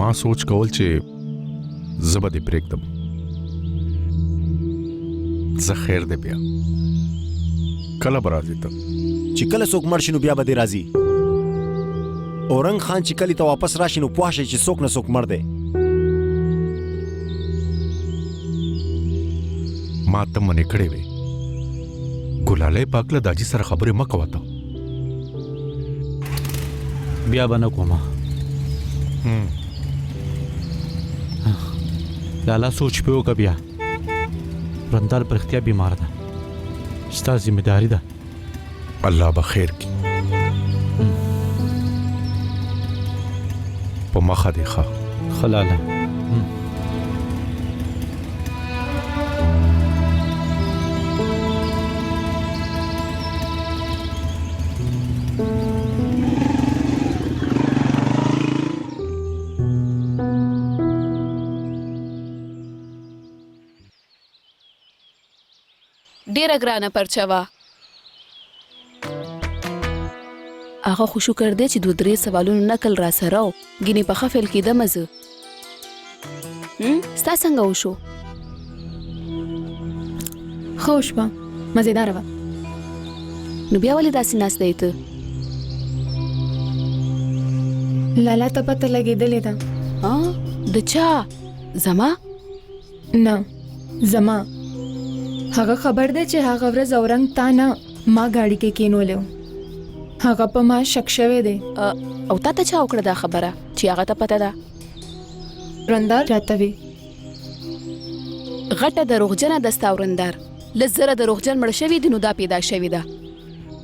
ما سوچ کول چې زه به دې پرېږدم. زه خیر دې بیا کله به راځې ته؟ چې کله څوک مړ شي نو بیا به دې راځي. اورنګ خان چې کلي ته واپس راشي نو پوه شي چې څوک نه څوک مړ دی. ما ته منې کړې وې ګلالی پاک له داجي سره خبرې مه کوه ته. بیا به نه کومه. لالا سوچ په وکړه بیا. رندار په رښتیا بیمار ده. ستا ذمہداري ده. الله به خیر کړي. په مخه دې ښه. ښه لالا. ډیره ګرانه پرچه وه. هغه خو شکر دی چې 2-3 سوالونو نقل را سره و. ګینې په ښه فیل کېدمه زه. ستا څنګه وشو؟ ښه وشوه، مزېداره وه. نو بیا ولې داسې ناست دی ته؟ لالا ته پته لګېدلې ده. د چا؟ زما؟ نه، زما. هغه خبر دی چې هغه ورځ اورنګ تا نه ما ګاډي کې کېنولی و. هغه په ما شک شوی دی. او تا ته چا وکړه دا خبره چې هغه ته پته ده؟ رندار راته وی. غټه دروغجنه ده ستا ورندار. 100,000 دروغجن مړ شوي دي نو دا پیدا شوې ده.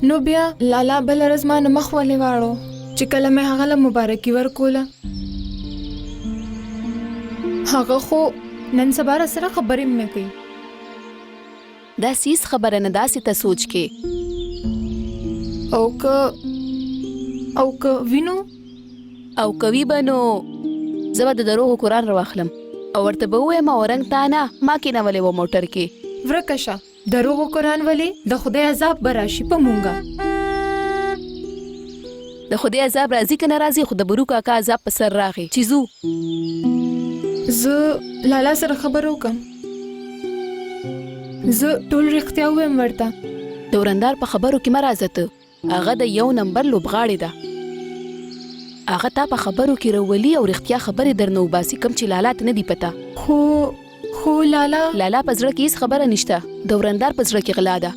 نو بیا لالا بله ورځ ما نه مخ ولې واړو چې کله مې هغه له مبارکي ورکوله. هغه خو نن سبا راسره خبرې مې کوي. دا سیس خبره نه، داسې ته سوچ کې. او که وینو او کوي به نو زه به د دروغو قرآن راواخلم او ورته به ووایم اورنګ تا نه ما کېنولی وه موټر کې. ورکه شه، دروغو قرآن ولې؟ د خدای عذاب به راشي په مونږه. د خدای عذاب راځي که نه راځي، خو د برو کاکا عذاب په سر راغی چې ځو. زه لالا سره خبره وکم. زه ټول رښتیا ووایم ورته. د ورندار په خبرو کې مه راځه ته. هغه د 1 نمبر لوبغاړې ده. هغه تا په خبرو کې راولي او رښتیا خبرې درنه وباسي کوم چې لالا ته نه دي پته. خو لالا په زړه کې هیڅ خبره نشته. د ورندار په زړه کې غلا ده.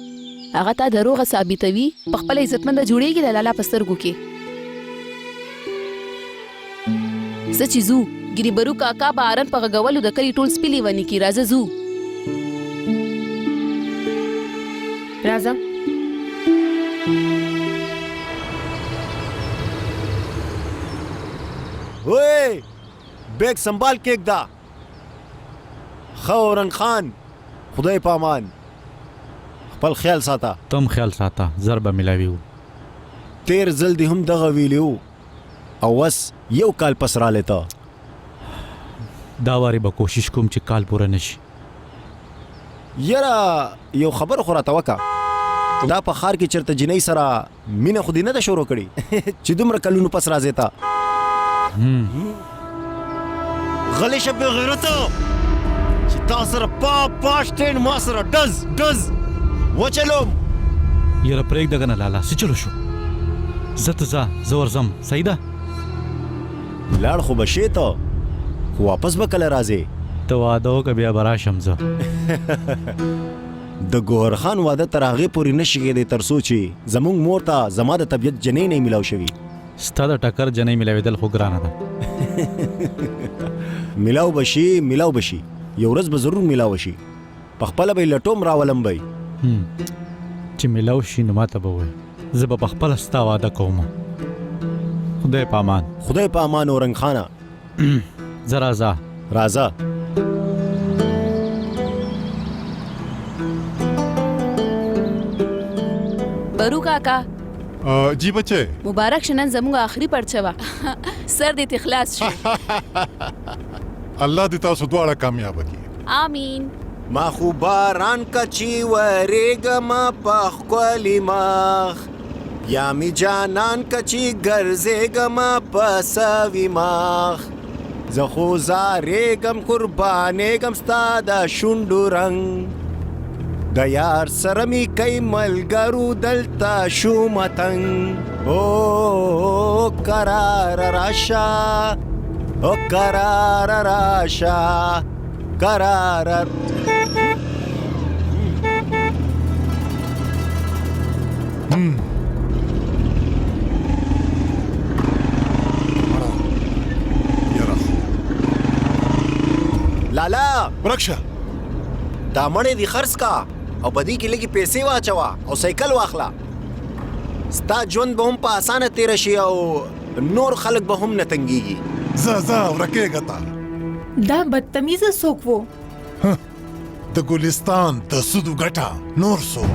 هغه تا دروغه ثابتوي، په خپله عزتمنده جوړېږي د لالا په سترګو کې. زه چې ځو ګینې برو کاکا به هارن په غږولو د کلي ټول سپي لیوني کي. راځه ځو. راځه. وای بیگ سنبال کېږ دا. ښه اورنګ خان، خدای په امان. خپل خیال ساته. تم خیال ساته، زر به ملاوي وو. تیر ځل دې هم دغه ویلي وو او بس 1 کال پس رالی ته. دا وارې به کوشش کوم چې کال پوره نشي. یاره یو خبر خو راته وکړه. دا په ښار کې چېرته جنۍ سره مینه خو دې نه ده شروع کړې چې دومره کلونو پس راځې ته؟ غلی شه بې غیرته چې تا سره پاشټین ما سره ډز وچلوم. یاره پرېږده که نه لالا، څه چلو شو؟ زه ته ځه، زه ورځم. صحیح ده؟ لاړ خو به شې ته، خو واپس به کله راځې؟ ته واده وکړه بیا به راشم زه. د ګوهر خان واده تر هغې پورې نشي کېدی تر څو چې زموږ مور ته زما د طبیعت جنۍ نه میلاو شوي. ستا د ټکر جنۍ میلاوېدل خو ګرانه ده. میلاو به شي، یو ورځ به ضرور میلاو شي. په خپله به یې لټوم راولم به یې. چې میلاو شي نو ماته به ووایې، زه به په خپله ستا واده کوم. خدای په امان. خدای په امان اورنګ خانه. زه راځه. برو کاکا. جی بچے مبارک شنن زموږ آخري پرچه وه. سر دې ته خلاص شي. الله دې تاسو دواړه کامیاب کړي. آمین. ما خو باران کچی ورېږم په ښکلي مخ، یا می جانان کچی ګرځېږم په سوي مخ. زه خو زارېږم قربانېږم ستا د شونډو رنګ د یار سره می کوي ملګرو دلته شو متنګ او قرار راشه او قرار راشه قرار لالا ورکشه دا مړې دي خرڅ کا او بدی کې لګي پیسې واچوا او سایکل واخلا ستا ژوند به هم په اسانه تیر شي او نور خلک به هم نه تنګيږي زه ورکېږه تا دا بدتمیزه څوک وو د ګلستان د سودو ګټه نور سو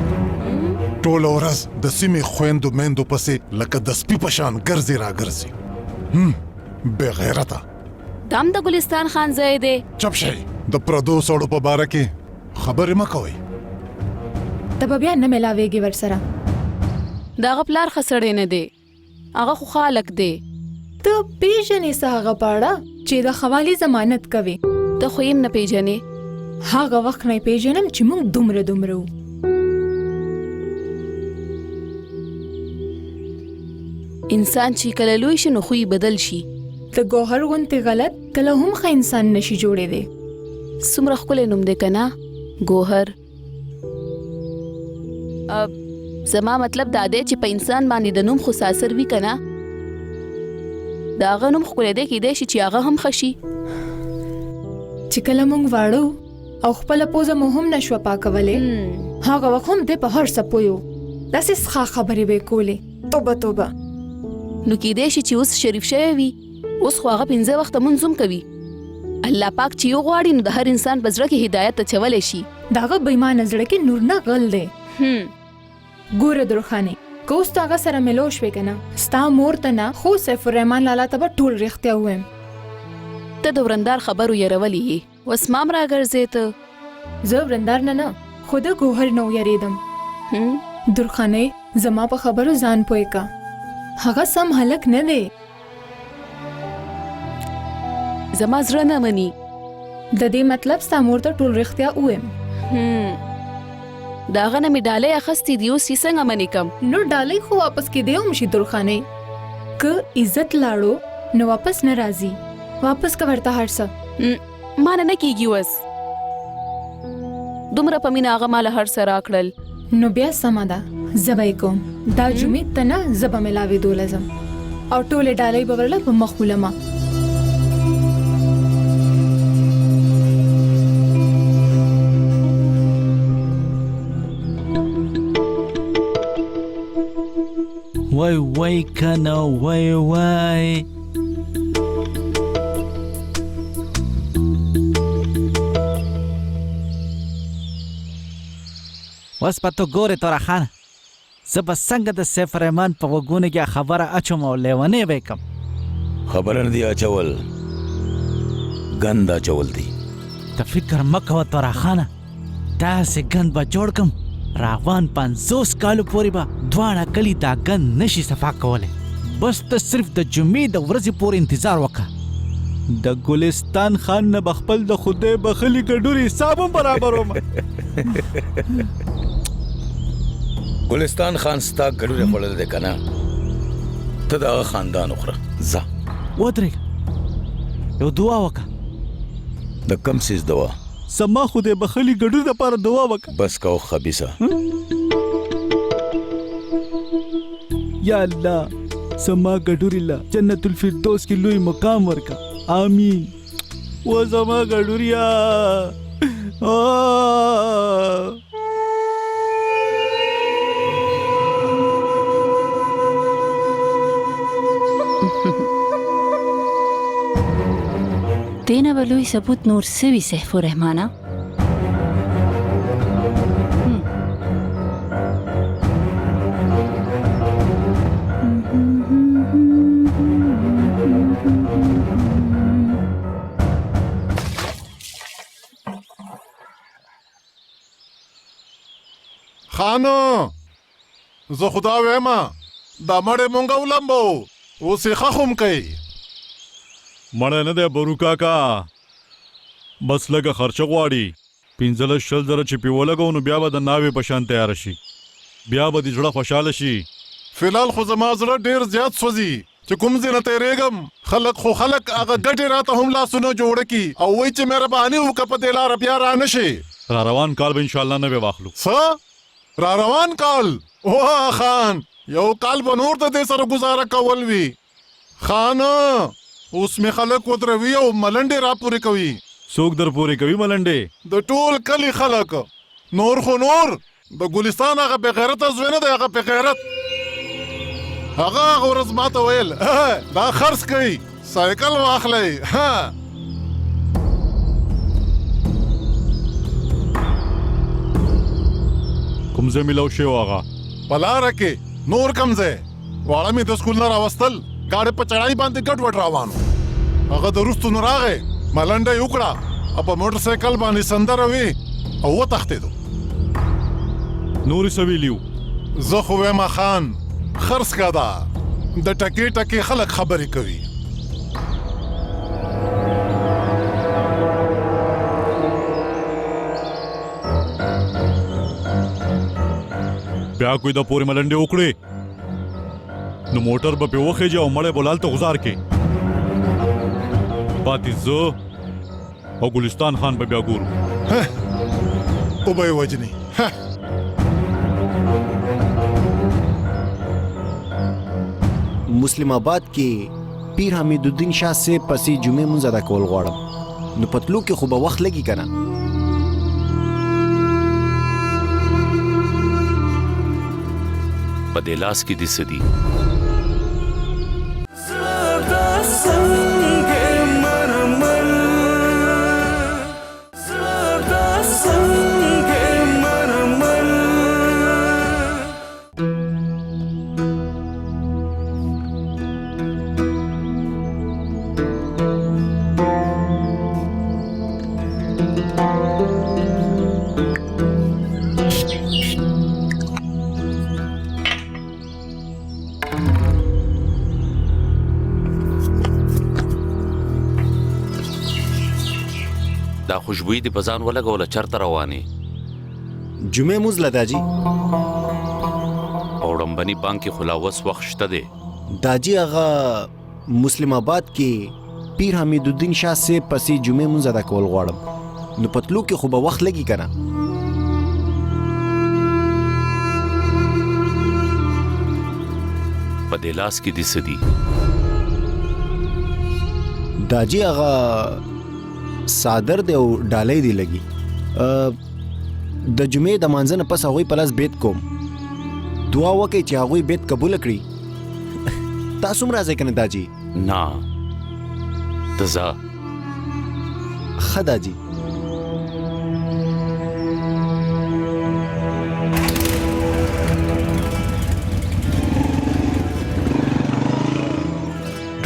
ټول ورځ د سیمې خويندو مندو پسې لکه د سپي په شان ګرځي را ګرځي بے غیرته دام د ګلستان خان ځای دی چپ شئ د پردو سړو په باره کې خبرې مه کوئ ته به بیا نه ملاویږي ورسره د هغه پلار ښه سړی نه دی هغه خو خالق دی ته پیژنې څه هغه پاړه چې د خوالي ضمانت کوي ته خو یې نه پیژنې هغه وخت نه پیژنم چې موږ دومره وو انسان چې کله لوی شي نو خوی بدل شي د ګوهر غونته غلط کله هم ښه انسان نشي جوړې دی څومره ښکلی نوم دی که نه ګوهر زما مطلب دا دی چې په انسان باندې د نوم خو ساسر وي که نه د هغه نوم ښکلی دی کیدای شي چې هغه هم ښه شي چې کله موږ واړو او خپله پوزه مو هم نشوه پاکولی هغه وخت هم دی په هر څه پوه و داسې ښه خبرې به یې کولې توبه نو کیدای شي چې اوس شریف شوی وي اوس خو هغه 5 وخته مونځ هم کوي الله پاک چې یو غواړي نو د هر انسان په زړه کې هدایت اچولی شي د هغه بېمانه زړه کې نور نه غل دی ګوره درخانې که اوس ته هغه سره ملو شوې که نه ستا مور ته نه خو سیف الرحمن لالا ته به ټول رښتیا ووایم ته د ورندار خبرو یرولې یې اوس مام راګرځې زه ورندار نه خو د ګوهر نه ویرېدم درخانې زما په خبرو ځان پوه کا هغه سم هلک نه دی زما زړه نه مني د دې مطلب ستا مور ته ټول رښتیا ووایم د هغه نه مې ډالۍ اخیستې دي اوس یې څنګه منې کم نو ډالۍ خو واپس کېدی هم شي درخانې که عزت لاړو نو واپس نه راځي واپس که ورته هر څه مانه نه کېږي اوس دومره په مینه هغه ماله هر څه راکړل نو بیا سمه ده زه به یې کوم دا جمعې ته نه زه به ملاوېدو لازم او ټولې ډالۍ به ورله په مخ ولمه وای کنه وای وس پتو ګوره تورا خان زه به څنګه د سیف الرحمن په غوږونو کې خبره اچوم او لیونی به یې کړم خبره نه دی اچول ګند اچول دی ته فکر مه کوه تورا خانه داسې ګند به جوړ کړم راوان 50 کالو پورې به دواړه کلي دا ګند نشي صفا کولی بس ته صرف د جمعې د ورځې پورې انتظار وکړه د ګلستان خان نه به خپل د خدای بخلي ګډوري حساب هم برابروم ګلستان خان ستا ګډوډې خوړل دی که نه ته د هغه خاندان وخوره ځه ودرېږه یو دعا وکړه د کم څیز دوا زما خدای بخلي ګډور دپاره دعا وکړه بس کو خبیثه یا الله زما ګډوري له جنت الفردوس کې لوی مقام ورکړه آمین و زما ګډوریا دینه به لوی ثبوت نور سوي سیف الرحمانه خانو زه خدا ویما دا مړې مونږه ولمبو اوس یې ښه خوم کوي مړه نه دی برو کاکا، بس لږه خرچه غواړي. 15 زره چې پې ولګو نو بیا به د ناوې په شان تیاره شي، بیا به دې زړه خوشحاله شي. فلال خو زما زړه ډیر زیات سوځي چې کوم ځای نه تېرېږم. خلک هغه ګټې راته هم لاسونه جوړه کي او وایي چې مهرباني وکړه په دې لاره بیا را نه شي. را روان کال به انشاءالله نوې واخلو. څه را روان کال؟ واه خان، یو کال به نور د دې سره ګزاره کول وي. خان اوس مې خلک ودروي او ملنډې را پورې کوي. څوک در پورې کوي ملنډې؟ د ټول کلي خلک. نور خو نور د ګلستان هغه بې غیرته زوی نه دی، هغه بې غیرت. هغه ورځ ماته ویل دا خرڅ کوي، سایکل واخلئ. کوم ځای میلاو شوی و هغه؟ په لاره کې نور کم ځای. واړه مې د سکول نه راوستل، ګاډۍ په چړای باندې ګډ وډ روان و. هغه د وروستو نه راغی، ملنډه یې وکړه او په موټر سایکل باندې سندره وي او وتښتېدو. نورې څه ویلي وو؟ زه خو وایم خان خرڅ کا دا، د ټکې ټکې خلک خبرې کوي. بیا کوئی د پورې ملنډې وکړې نو موټر به پې وخېجي او مړی به لالته غزار کې. پاتې زه او ګلستان خان به بیا ګورو. او به یې وجني. مسلم آباد کې پیر حمید الدین شاه سے پسې جمعې مونځ ادا کول غواړم، نو پتلو کې خو به وخت لګي که نه؟ په دې لاس کې دې څه دي؟ دا خوشبویي دې په ځان ولګوله، چېرته روانې؟ جمعې مونځ له داجي. او ړمبني بانک کې خو لا اوس وخت شته دی. داجي هغه مسلم آباد کې پیر حمید الدین شاه سے پسې جمعې مونځ ادا کول غواړم، نو پتلو کې خو به وخت لګي که نه؟ په دې لاس کې دې څه دي؟ داجي هغه صادر دی او ډالۍ دی لګي. د جمعې د مانځه نه پس هغوی په لاس بیت کوم. دعا وکړئ چې هغوی بیت قبوله کړي. تاسو هم راځئ که نه داجي؟ نه ته ځه. ښه داجي.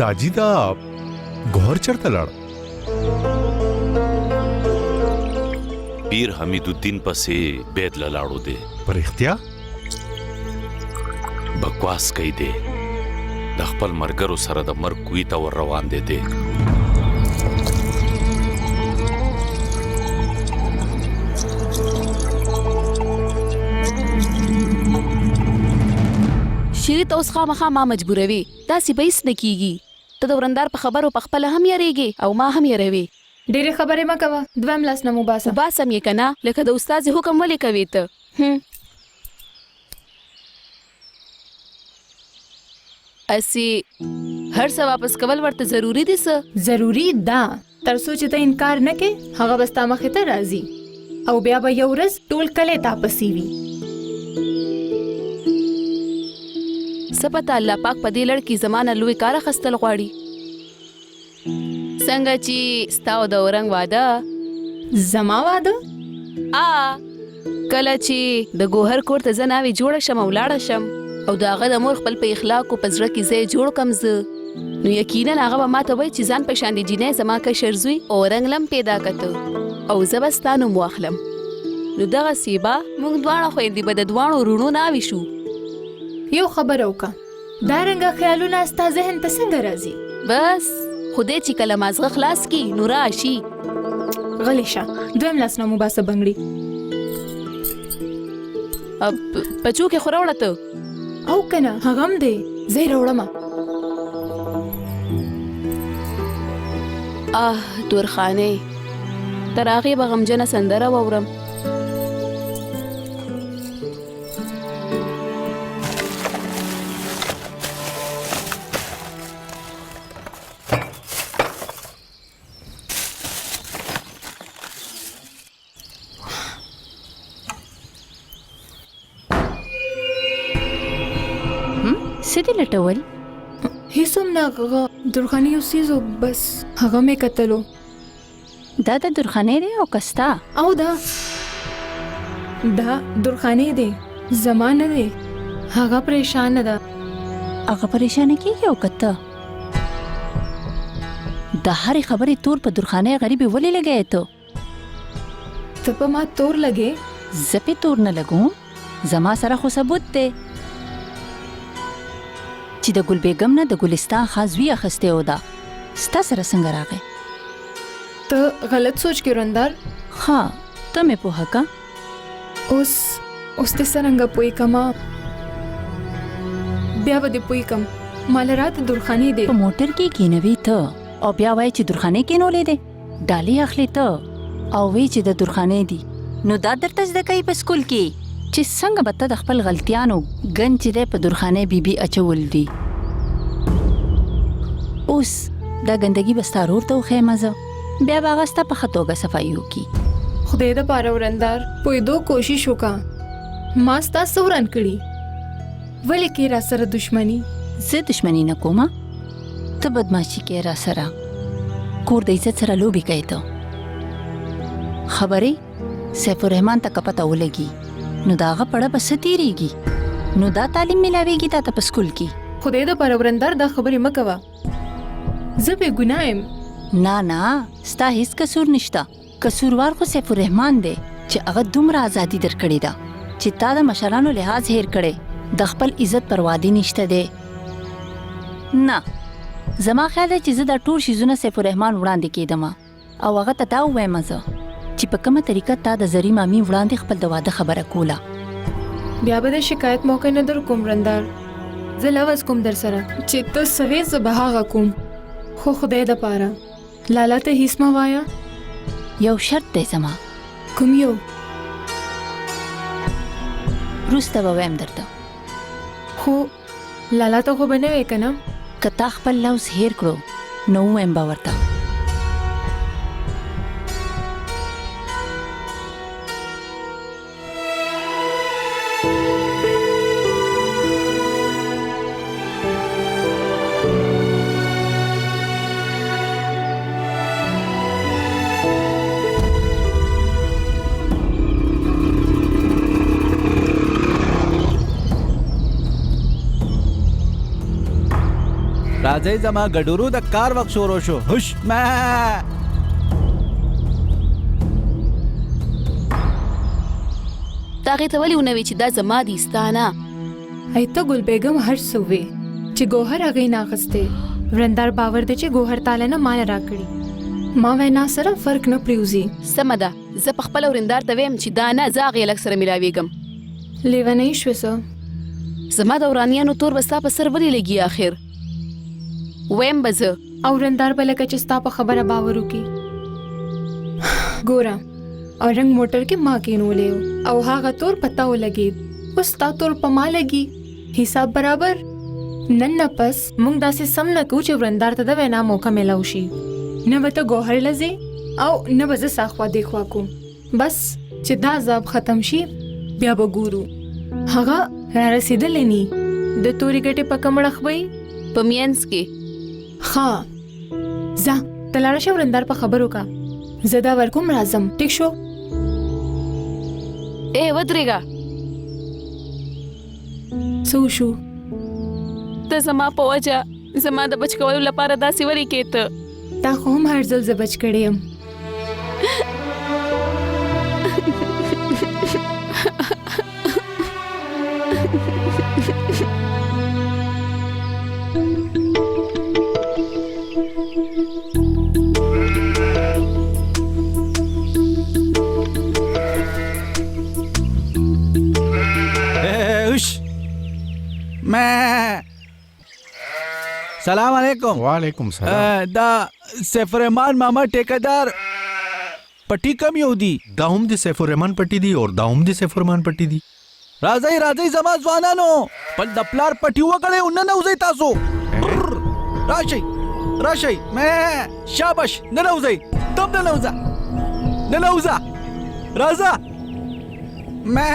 داجي دا ګوهر چېرته لاړ؟ پیر حمید الدین پسې بیت له لاړو دی. په رښتیا؟ بکواس کوي دی، د خپل ملګرو سره د مرګ کوی ته ور روان دی. شیرې ته اوس خامخا ما مجبوروي، داسې به هېڅ نه کېږي. ته د ورندار په خبرو په خپله هم یېرېږې او ما هم یېروې. ډېرې خبرې مه کوه، دویم لاس نه مو باسه. باسم یې که نه، لکه د استازي حکم ولې کوې ته؟ اسې هر څه واپس کول ورته ضروري دي؟ څه ضروري ده، تر څو چې ته انکار نه کې هغه به ستا مخې ته راځي او بیا به یو ورځ ټول کلی تا پسې وي. څه پته الله پاک په دې لړ کې زما نه لوی کار اخیستل غواړي. څنګه چې ستا او د اورنګ واده. زما واده؟ کله چې د ګوهر کور ته زه ناوې جوړه شم او لاړه شم او د هغه د مور خپل په اخلاقو په زړه کې ځای جوړ کم زه، نو یقینا هغه به ماته وایي چې ځان په شان د جینۍ زما کشر زوی اورنګ لم پیدا کته او زه به ستا نوم واخلم. نو دغسې به موږ دواړه خویندې به د دواړو وروڼو ناوې شو. یو خبره وکړه، دا رنګه خیالونه ستا ذهن ته څنګه راځي؟ بس خدای چې کله مازغه خلاص کی نو راشي. غلی شه دویم لاس نه مو باسه بنګړي پچو کې خوراوړه ته او کنه هغه هم دی زه یې راوړم. تورخانه تر هغې به غمجنه سندره واورم. څه دې لټول؟ هیڅ هم نه هغه درخانۍ یو څیز و بس هغه مې کتلو. دا د درخانۍ دی او کستا او دا درخانۍ دی زما نه دی. هغه پریشانه ده. هغه پریشانه کیږي او کته د هرې خبرې تور په درخانۍ غریبې ولې لګی ته؟ ته په ما تور لګې؟ زه پې تور نه لګوم، زما سره خو ثبوت دی چې د ګل بیګم نه د ګلستان خاص وی اخیستی و. دا ستا سره څنګه راغی؟ ته غلط سوچ کې رندار. ها ته مې پوهه کا. اوس دې څرنګه پوی کما بیا به دې پوی کم. مال رات درخانۍ دی په موټر کې کینوي ته او بیا وایي چې درخانۍ کینولې دی. ډالۍ اخلي ته او وی چې د درخانۍ دی. نو دا درته زده کوي په سکول کې چې څنګه به ته د خپل غلطیانو ګن چې دی په درخانۍ بیبي اچول دي. اوس دا ګندګي به ستا رور ته وښیم زه بیا به هغه ستا په ښه توګه صفایي وکړي. خدای د پاره ورندار پوهېدو کوشش وکړه. ما ستا څه وران کړي؟ ولې کې را سره دښمني؟ زه دښمني نه کومه، ته بدماشي کې را سره کور د عزت سره لوبې کوې. ته خبرې سیف الرحمن ته که پته ولګي نو د هغه پړه به څه تېرېږي؟ نو دا تعلیم میلاویږي تا ته په سکول کې. خدای د پاره ورندار دا خبرې مه کوه. زه بې ګناه یم. نه ستا هیڅ قصور نشته. قصوروار خو سیف الرحمن دی چې هغه دومره ازادي درکړې ده چې تا د مشرانو لحاظ هیر کړی، د خپل عزت پروا دې نشته دی. نه زما خیال دی چې زه دا ټول شیزونه سیف الرحمن وړاندې کېدم او هغه ته دا ووایم زه چې په کومه طریقه تا د زری مامي وړاندې خپل د واده خبره کوله. بیا به د شکایت موقع نه در کوم رندار. زه لوز کوم در سره چې ته سوې زه به هغه کوم. خو خدای د پاره لالا ته هیڅ مه وایه. یو شرط دی زما. کوم یو؟ وروسته به وایم درته. خو لالا ته خو به نه وایې که نه؟ که تا خپل لوز هیر کړو نو ووایم به ورته. راځئ زما ګډورو د کار وخت شروع شو. هش ما تا هغې ته ولې ونه وی چې دا زما دي ستا نه؟ ای ته ګل بیګم هر څه وې چې ګوهر هغې نه اخیستی. ورندار باور دی چې ګوهر تاله نه مال راکړي. ما وینا سره فرق نه پریوزي. سمه ده زه په خپله ورندار ته ویم چې دا نه زه هغې هلک سره میلاویږم. لیونۍ شوې څه؟ زما د ورانیانو تور به ستا په سر ولې لګي آخر؟ ویم به زه او ورندار به لکه چې ستا په خبره باور وکړي. ګوره او رنګ موټر کې ما کېنولی او هغه تور په تا ولګېد. اوس ستا تور په ما لګي. حساب برابر. نن نه پس موږ داسې سم نه کوو چې ورندار ته د وینا موقع میلاو شي. نه به ته ګوهر لځې او نه به زه ساخوا دیخوا کوم. بس چې دا عذاب ختم شي بیا به ګورو. هغه را رسېدلی نی د تورې ګټې په کم اړخ به په مینځ کې. ښه ځه ته لاړه شه ورندار په خبرو کا. زه دا ورکوم راځم. ټیک شو؟ ودرېږه. څه وشو؟ ته زما په وجه زما د بچ کولو لپاره داسې ولې کې ته؟ تا خو هم هر ځل زه بچ کړی یم. सलाम अलैकुम। वालेकुम सलाम। دا سیف الرحمان मामा ठेकेदार पट्टी कम یو دی دا هم د سیف الرحمن پټی دی او دا هم د سیف الرحمن پټی دی. راځي راځي زما ځوانانو بل د پلار پټي وکړې او نه نوځي تاسو. راشي راشي مې شاباش نه نوځي تم نه نوځه نه نوځه راځه مې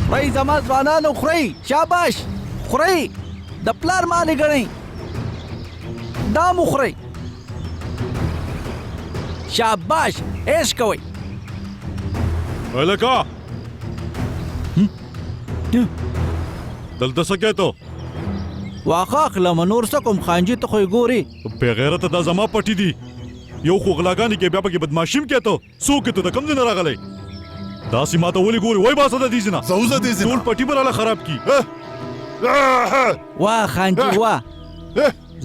خورئ زما ځوانانو خورئ شاباش خورئ د پلار مالې ګڼئ دا مو خورئ شاباش عیش کوئ. هلکه دلته څه کوې ته؟ واښه اخلم نور څه کوم خانجي ته خو یې ګورې. بېغیرته دا زما پټي دي یو خو غلاګانې کې بیا پکې بدماشي هم کوې ته. څوک یې ته د کوم ځای نه راغلی؟ داسې ما ته ولې ګورې؟ وایي باسه د دې ځای نه. زه دې ځای نه ټول پټي به راله خراب کي. واه خانجي واه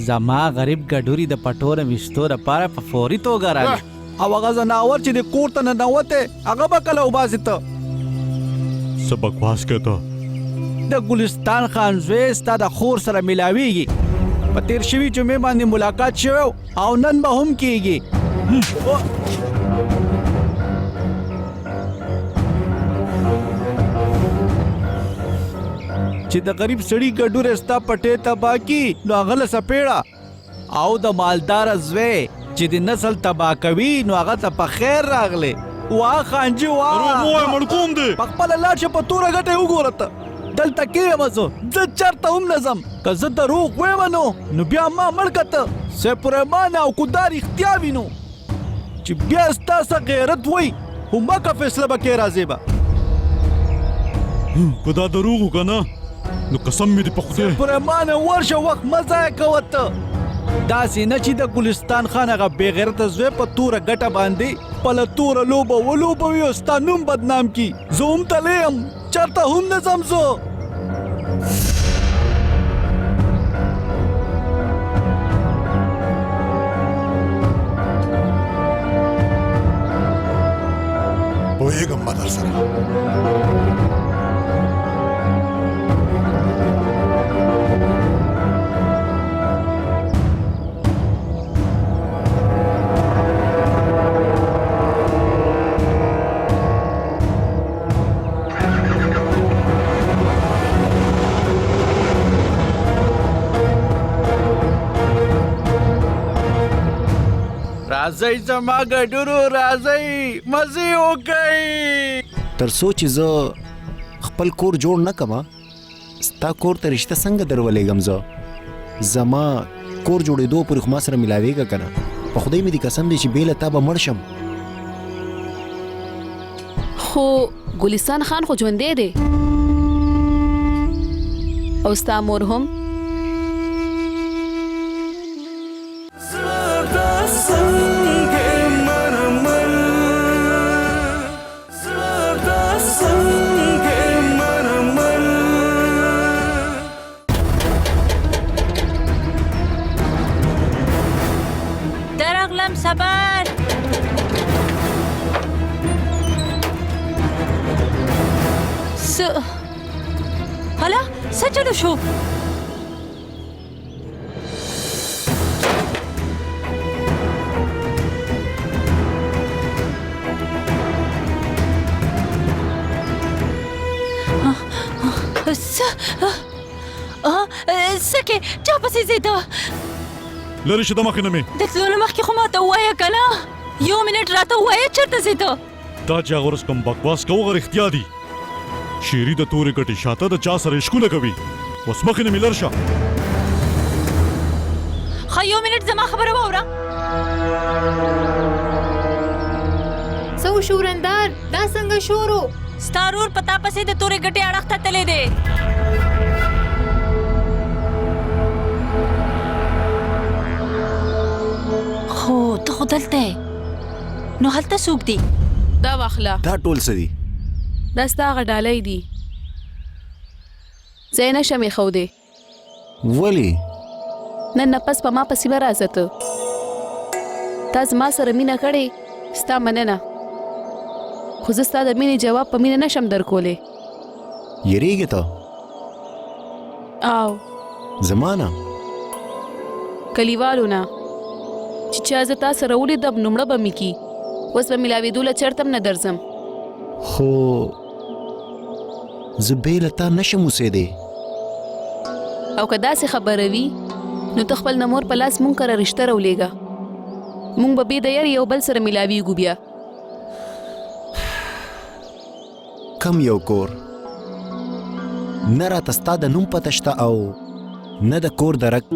زما غریب ګډوري د پټو نه ویشتو دپاره په فوري توګه راغی او هغه ځناور چې د کور ته ننوتی هغه به کله وباسې ته. څه بکواس کوې ته؟ د ګلستان خان زوی ستا د خور سره ملاویږي په تیر شوي جمعې باندې ملاقات شوی او نن به هم کیږي. چې د غریب سړي ګډوره ستا پټې تباه کی نو هغه له سپېړه او د مالداره زوی چې د نسل تباه کوي نو هغه ته په خیر راغلی. واه خانجي واه دروغ ووایه مړکوم دی. په خپله لاړ شه په توره ګټه یې وګوره ته دلته کېږم زه چېرته هم نه ځم. که زه دروغ ویم نو بیا ما مړ که ته سیف الرحمان او کودار اختیا وینو چې بیا ستا څه غیرت وی خو مکه فیصله به کې راځې به. که دا دروغ و که نه نو قسم مې دې په خدای. سیف الرحمان ورشه وخت مه ضایع کوه ته. داسې نه چې د ګلستان خان هغه بېغیرته زوی په توره ګټه باندې خپله توره لوبه ولوبوي او ستا نوم بدنام کي. زه هم تلی یم چېرته هم نه ځم زه. پوهېږم به در سره. راځئ زما ګډورو راځئ مزې وکئ. تر څو چې زه خپل کور جوړ نه کما ستا کور ته رشته څنګه درولېږم زه. زما کور جوړېدو پورې خو ما سره ملاوېږه که نه. په خدای مې دې قسم دی چې بې له تا به مړ شم. خو ګلستان خان خو ژوندی دی او ستا مور هم. درغلم صبر هلا څه چلو شو؟ سکه چا پسې زیده لرې شه د مخې نه مې. د تلو نه مخکې خو ماته ووایه که نه یو منټ راته ووایه چېرته زیده. دا چې هغه ورځ کوم بکواس کوو هغه رښتیا دي. شیري د تورې ګټې شاته د چا سره عشقونه کوي. اوس مخې نه مې لر شه. ښه یو منټ زما خبره واوره. څه وشو ورندار دا څنګه شورو؟ ستا رور په تا پسې د تورې ګټې اړخ ته تللی دی. خو ته خو دلته نو هلته څوک دی؟ دا واخله دا ټول څه دي؟ دا ستا هغه ډالۍ دي زه یې نشم ایښودی ولې؟ نن نه پس په ما پسې به راځه ته تا زما سره مینه کړې ستا مننه خو زه ستا د مینې جواب په مینه نشم درکولی یریږې ته؟ او زما نه؟ کلیوالو نه چې چا زه تا سره ولیدم نو مړه به مې کي اوس به ملاوېدو له چرته هم نه درځم خو زه بې له تا نشم اوسېدی او که داسې خبره وي نو ته خپل نمور په لاس مونږ کره رشته راولېږه مونږ به بې د یار یو بل سره ملاویږو بیا کم یو کور نه راته ستا د نوم پته شته او نه د کور درک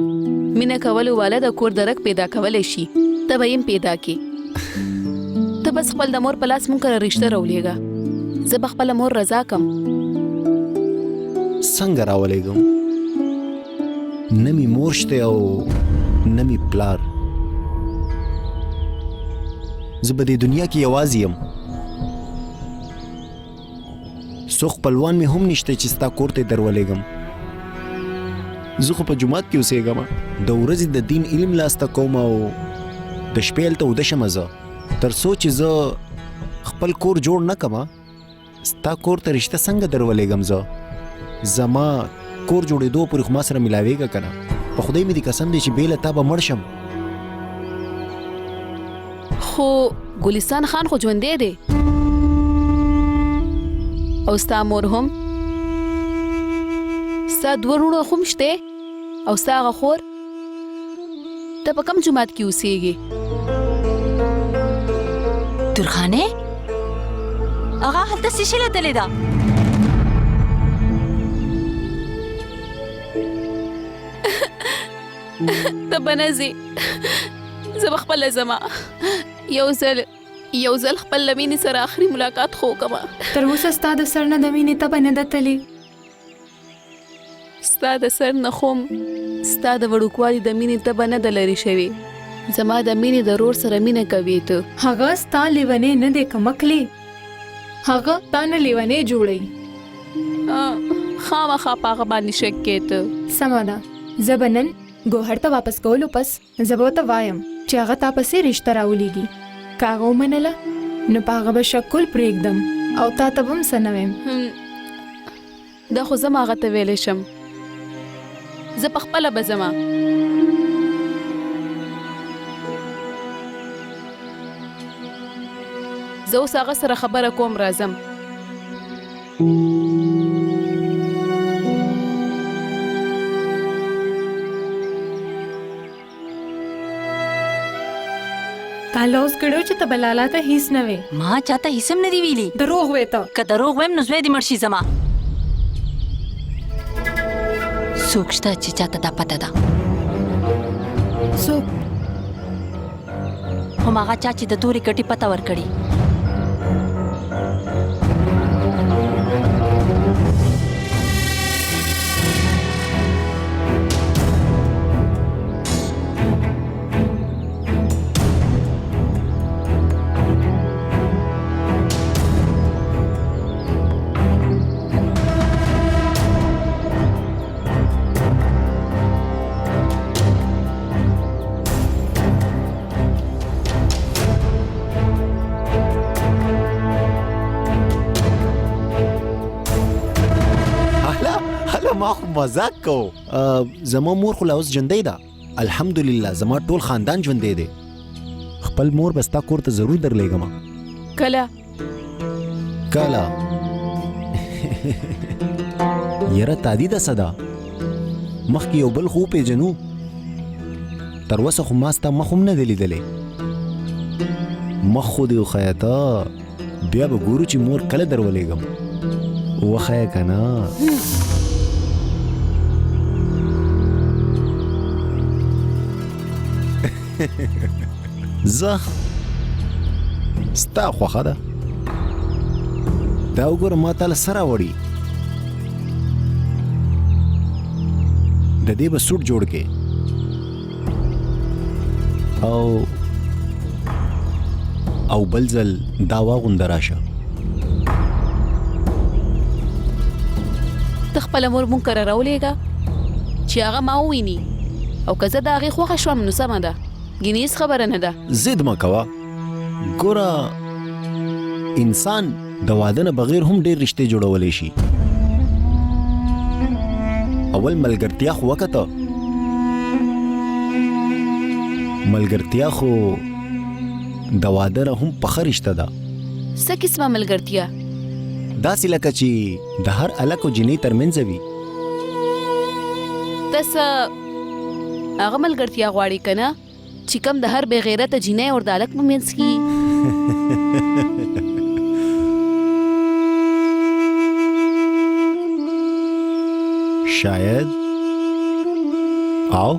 مینه کولو والا د کور درک پیدا کولی شي ته به یم پیدا کې ته بس خپل د مور په لاس مونږ کره رشته راولېږه زه به خپله مور رضا کم څنګه راولېږم نه مې مور شته او نه مې پلار زه په دې دنیا کې یوازې یم څو خپلوان مې هم نشته چې ستا کور ته درولېږم زه خو په جومات کې اوسېږم د ورځې د دین علم لاسته کوم او د شپې هلته وده شم زه تر څو چې زه خپل کور جوړ نه کړم ستا کور ته رشته څنګه درولېږم زه زما کور جوړېدو پورې خو ما سره ملاوېږه که نه په خدای مې دې قسم دی چې بې له تا به مړ شم خو ګلستان خان خو ژوندی دی او ستا مور هم ستا دوه وروڼه هم شته او ستا هغه خور ته په کوم جومات کې اوسېږې درخانې هغه هلته څه شی لیدلې ده ته به نه ځې زه به خپله ځمه یو ځل خپل له مینې سره آخري ملاقات خو وکړمه تر اوسه ستا د سر نه د مینې تبه نه ده تلې ستا د سر نه خو ستا د وړوکوالي د مینې تبه نه ده لرې شوې زما د مینې د رور سره مینه کوې ته هغه ستا لیونی نه دی کمکلی هغه تا نه لیونی جوړی خامخا په هغه باندې شک کې ته سمه ده زه به نن ګوهر ته واپس کولو پس زه به ورته وایم چې هغه تا پسې رشته راولېږي که هغه ومنله نو په هغه به شکل پرېږدم او تا ته به هم څه نه ویم دا خو زه هغه ته ویلی شم زه پخپله به ځمه زه اوس هغه سره خبره کوم راځم تا لوز کړو چې ته بلالا ته هیڅ نه وې ما چاته هیڅ هم نه دی ویلي دروغ وې ته که دروغ ویم نو زوی دې مړ شي زما څوک شته چې چاته دا پته ده څوک هماغه چا چې د تورې کټې پته ورکړي ما خو مزاق کو زما مور خو لا اوس ژوندۍ ده الحمدلله زما ټول خاندان ژوندی دی خپل مور به ستا کور ته ضرور درلېږم کله یاره تادي ده څه ده مخکې یو بل خو وپېژنو تر اوسه خو ما ستا مخ هم نه دی لیدلی مخ خو دې وښیه ته بیا به ګورو چې مور کله درولېږم وښیه که نه زه ستا خوښه ده دا وګوره ما تا له څه راوړي د دې به سوټ جوړ کې او بل ځل دا واغونده راشه. ته خپله مور مونږ کره راولېږه چې هغه ما وویني او که زه د هغې خوښه شوم نو سمه ده، ګینې هېڅ خبره نه ده. ضد مه کوه. ګوره انسان د واده نه بغیر هم ډېر رشتې جوړولی شي. اول ملګرتیا خو وکته. ملګرتیا خو د واده نه هم پخه رشته ده. څه قسمه ملګرتیا؟ داسې لکه چې د هر الک او جینۍ ترمنځ وي. ته څه هغه ملګرتیا غواړې که نه چې کوم د هر بې غیرته جینۍ او د هلک په منځ کې شاید او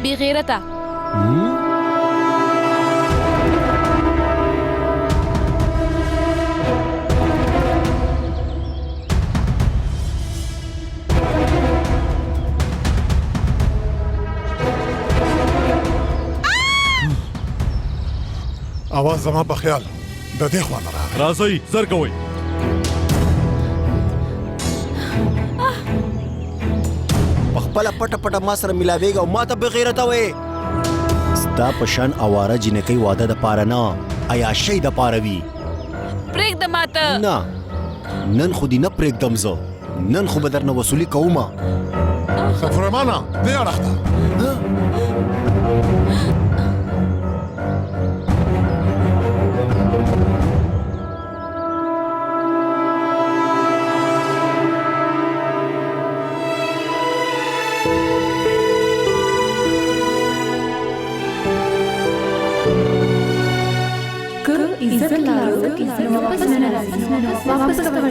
بې غیرته. اواز زما په خیال د دې خوا نه راغی. راځئ زر کوئ. پخپله پټه پټه ما سره ملاویږه او ما ته بې غیرته وایې. ستا په شان اواره جینکۍ واده دپاره نه عیاشۍ دپاره وي. پرېږده ماته. نه نن خو دې نه پرېږدم زه. نن خو به درنه وصولي کومه. سفرمانه دې اړخ ته. عزت لارو واپس نه راځي. واپس کوه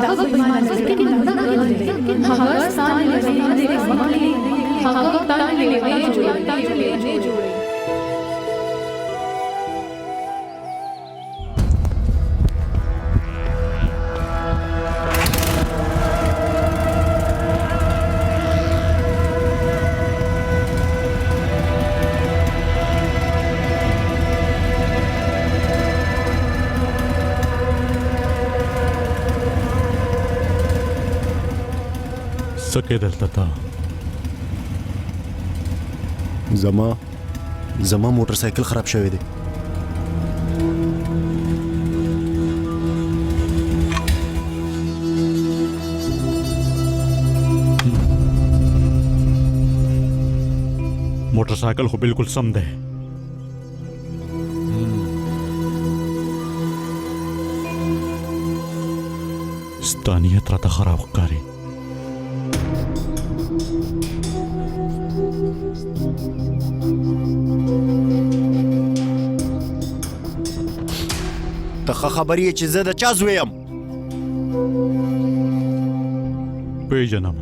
دا به ایمان لري کې نه هغه ستانه لري هغه ستانه لري جوړي. سکه دلته تا زما موټر سایکل خراب شوی دی. موټر سایکل خو بالکل سم دی. ستا نیت راته خراب ښکاري. ته ښه خبرې یې چې زه د چا زوی یم. پیژنم.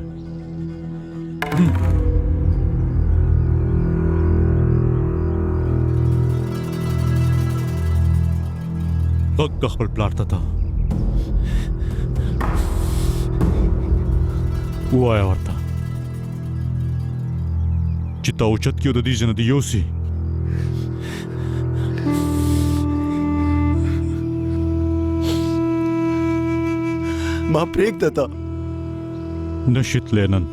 غږ خپل پلار ته ته ووایه ورته چې تا اوچت کړي او د دې ځای نه دې یوسي. ما پرېږده ته. نشي تللی نن.